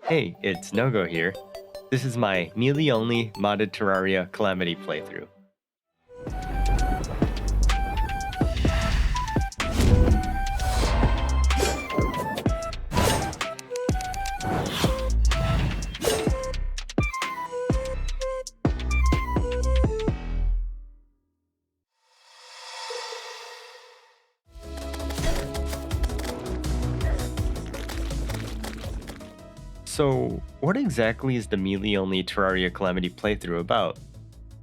Hey, it's Knogo here. This is my melee-only modded Terraria Calamity playthrough. So, what exactly is the melee-only Terraria Calamity playthrough about?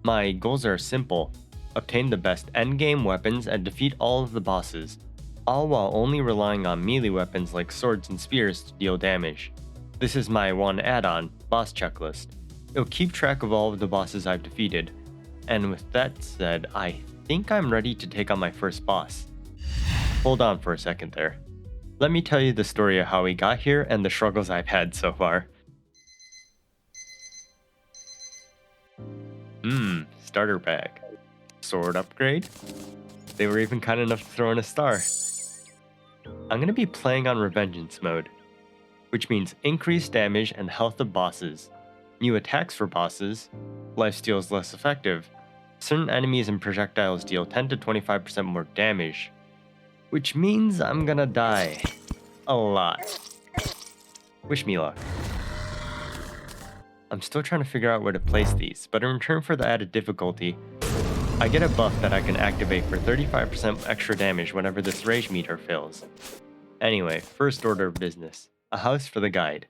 My goals are simple: obtain the best endgame weapons and defeat all of the bosses, all while only relying on melee weapons like swords and spears to deal damage. This is my one add-on, boss checklist. It'll keep track of all of the bosses I've defeated, and with that said, I think I'm ready to take on my first boss. Hold on for a second there. Let me tell you the story of how we got here and the struggles I've had so far. Starter pack. Sword upgrade? They were even kind enough to throw in a star. I'm going to be playing on Revengeance mode, which means increased damage and health of bosses, new attacks for bosses, lifesteal is less effective, certain enemies and projectiles deal 10 to 25% more damage, which means I'm gonna die. A lot. Wish me luck. I'm still trying to figure out where to place these, but in return for the added difficulty, I get a buff that I can activate for 35% extra damage whenever this rage meter fills. Anyway, first order of business. A house for the guide.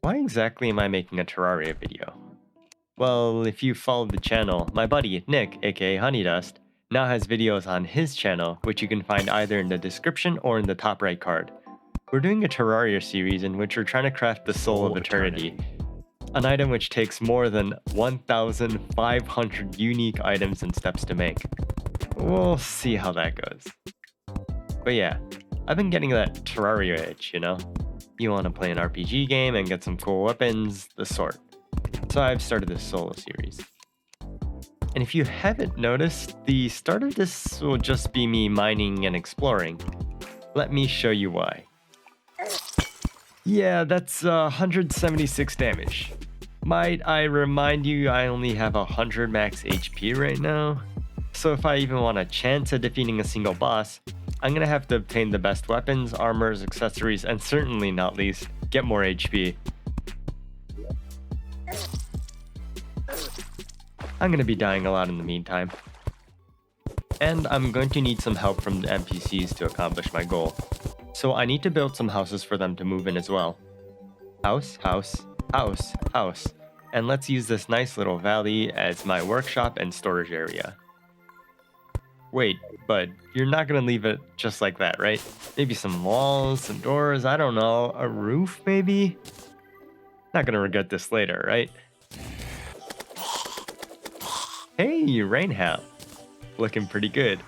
Why exactly am I making a Terraria video? Well, if you followed the channel, my buddy Nick, aka Honeydust, now has videos on his channel, which you can find either in the description or in the top right card. We're doing a Terraria series in which we're trying to craft the Soul of Eternity, an item which takes more than 1,500 unique items and steps to make. We'll see how that goes. But yeah, I've been getting that Terraria itch, you know? You want to play an RPG game and get some cool weapons, the sort. So I've started this solo series. And if you haven't noticed, the start of this will just be me mining and exploring. Let me show you why. Yeah, that's 176 damage. Might I remind you I only have 100 max HP right now? So if I even want a chance at defeating a single boss, I'm gonna have to obtain the best weapons, armors, accessories, and certainly not least, get more HP. I'm gonna be dying a lot in the meantime. And I'm going to need some help from the NPCs to accomplish my goal. So I need to build some houses for them to move in as well. House, house, house, house. And let's use this nice little valley as my workshop and storage area. Wait, but you're not gonna leave it just like that, right? Maybe some walls, some doors, I don't know, a roof maybe? Not gonna regret this later, right? Hey, Rainhound. Looking pretty good.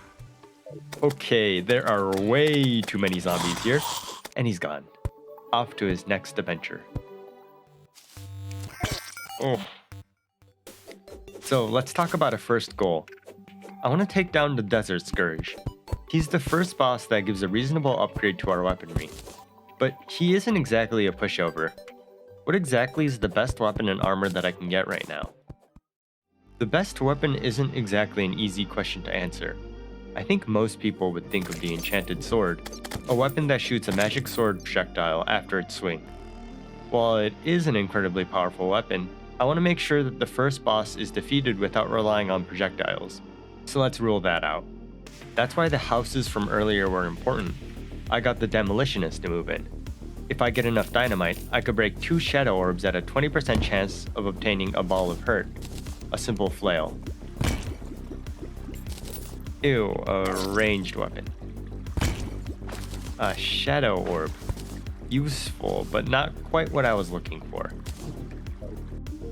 Okay, there are way too many zombies here. And he's gone. Off to his next adventure. Oh. So let's talk about a first goal. I want to take down the Desert Scourge. He's the first boss that gives a reasonable upgrade to our weaponry. But he isn't exactly a pushover. What exactly is the best weapon and armor that I can get right now? The best weapon isn't exactly an easy question to answer. I think most people would think of the Enchanted Sword, a weapon that shoots a magic sword projectile after its swing. While it is an incredibly powerful weapon, I want to make sure that the first boss is defeated without relying on projectiles. So let's rule that out. That's why the houses from earlier were important. I got the Demolitionist to move in. If I get enough dynamite, I could break 2 shadow orbs at a 20% chance of obtaining a ball of hurt. A simple flail. Ew, a ranged weapon. A shadow orb. Useful, but not quite what I was looking for.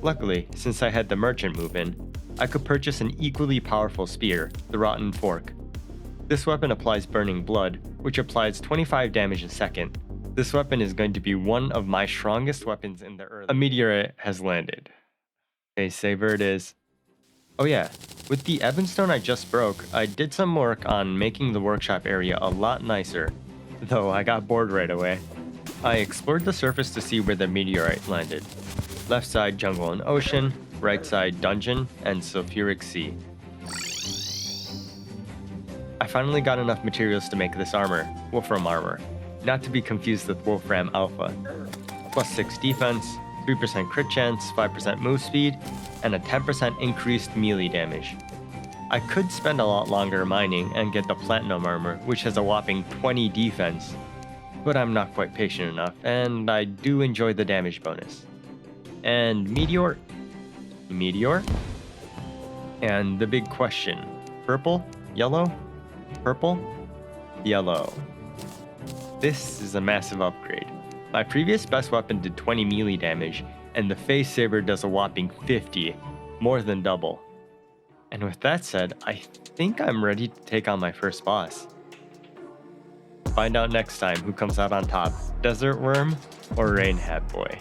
Luckily, since I had the merchant move in, I could purchase an equally powerful spear, the Rotten Fork. This weapon applies burning blood, which applies 25 damage a second. This weapon is going to be one of my strongest weapons in the early. A meteorite has landed. Okay, saver it is. Oh yeah, with the Evanstone I just broke, I did some work on making the workshop area a lot nicer, though I got bored right away. I explored the surface to see where the meteorite landed. Left side jungle and ocean, right side dungeon and sulfuric sea. I finally got enough materials to make this armor, Wolfram armor, not to be confused with Wolfram Alpha. Plus 6 defense, 3% crit chance, 5% move speed, and a 10% increased melee damage. I could spend a lot longer mining and get the platinum armor, which has a whopping 20 defense, but I'm not quite patient enough, and I do enjoy the damage bonus. And meteor? And the big question, purple, yellow, purple, yellow. This is a massive upgrade. My previous best weapon did 20 melee damage, and the Phase Saber does a whopping 50, more than double. And with that said, I think I'm ready to take on my first boss. Find out next time who comes out on top, Desert Worm or Rain Hat Boy.